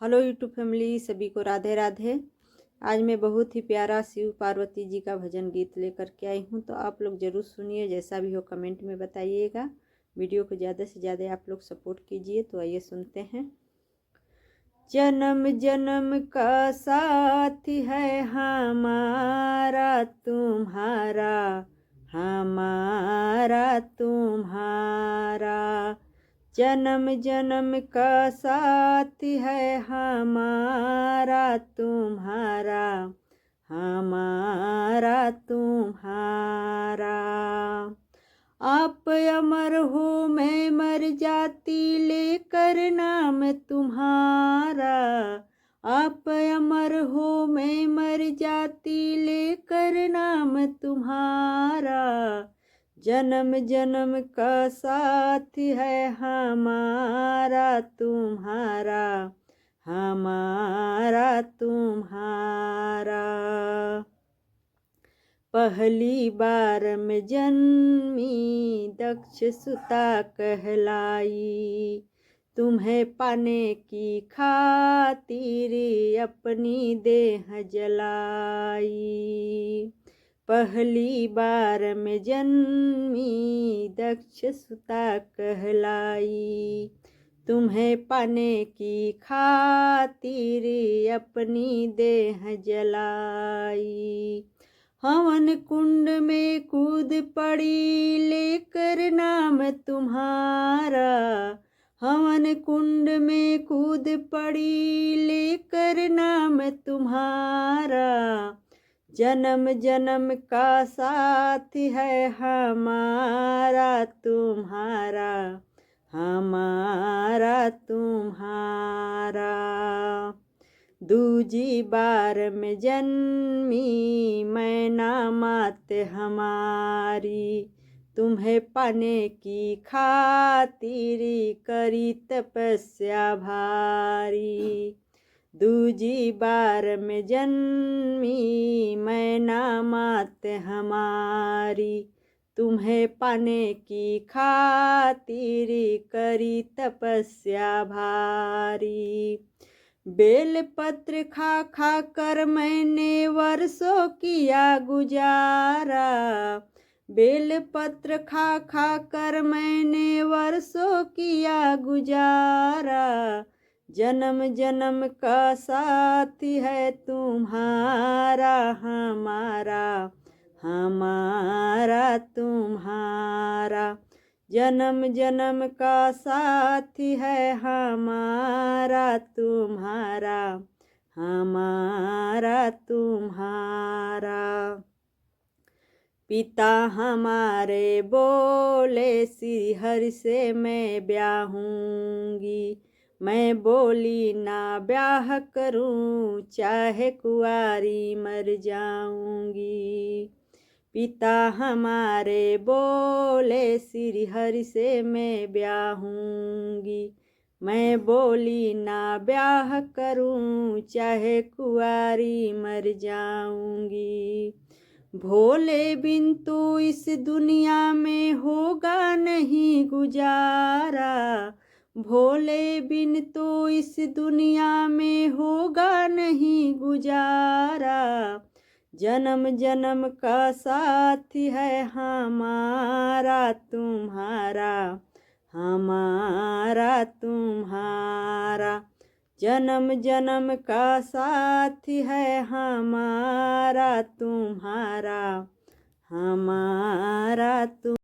Hello YouTube family, सभी को राधे राधे। आज मैं बहुत ही प्यारा शिव पार्वती जी का भजन गीत लेकर के आई हूँ, तो आप लोग ज़रूर सुनिए। जैसा भी हो कमेंट में बताइएगा। वीडियो को ज़्यादा से ज़्यादा आप लोग सपोर्ट कीजिए। तो आइए सुनते हैं। जन्म जन्म का साथी है हमारा तुम्हारा, हमारा तुम्हारा। जन्म जन्म का साथी है हमारा तुम्हारा, हमारा तुम्हारा। आप अमर हो मैं मर जाती लेकर नाम तुम्हारा। आप अमर हो मैं मर जाती लेकर नाम तुम्हारा। जन्म जन्म का साथी है हमारा तुम्हारा, हमारा तुम्हारा। पहली बार में जन्मी दक्ष सुता कहलाई, तुम्हें पाने की खातिर अपनी देह जलाई। पहली बार में जन्मी दक्ष सुता कहलाई, तुम्हें पाने की खातिर अपनी देह जलाई। हवन कुंड में कूद पड़ी लेकर नाम तुम्हारा। हवन कुंड में कूद पड़ी लेकर नाम तुम्हारा। जन्म जन्म का साथी है हमारा तुम्हारा, हमारा तुम्हारा। दूजी बार में जन्मी मैना मात हमारी, तुम्हें पाने की खातिर करी तपस्या भारी। दूजी बार में जन्मी मैना मात हमारी, तुम्हें पाने की खातिर करी तपस्या भारी। बेल पत्र खा खा कर मैंने वर्षों किया गुजारा। बेल पत्र खा खा कर मैंने वर्षों किया गुजारा। जन्म जन्म का साथी है तुम्हारा, हमारा, हमारा तुम्हारा। जन्म जन्म का साथी है हमारा तुम्हारा, हमारा तुम्हारा। पिता हमारे बोले श्री हरि से मैं ब्याहूंगी। मैं बोली ना ब्याह करूं, चाहे कुंवारी मर जाऊंगी। पिता हमारे बोले श्री हरि से मैं ब्याहूंगी। मैं बोली ना ब्याह करूं, चाहे कुंवारी मर जाऊंगी। भोले बिन तो इस दुनिया में होगा नहीं गुजारा। भोले बिन तो इस दुनिया में होगा नहीं गुजारा। जन्म जन्म का साथी है हमारा तुम्हारा, हमारा तुम्हारा। जन्म जन्म का साथी है हमारा तुम्हारा, हमारा तुम।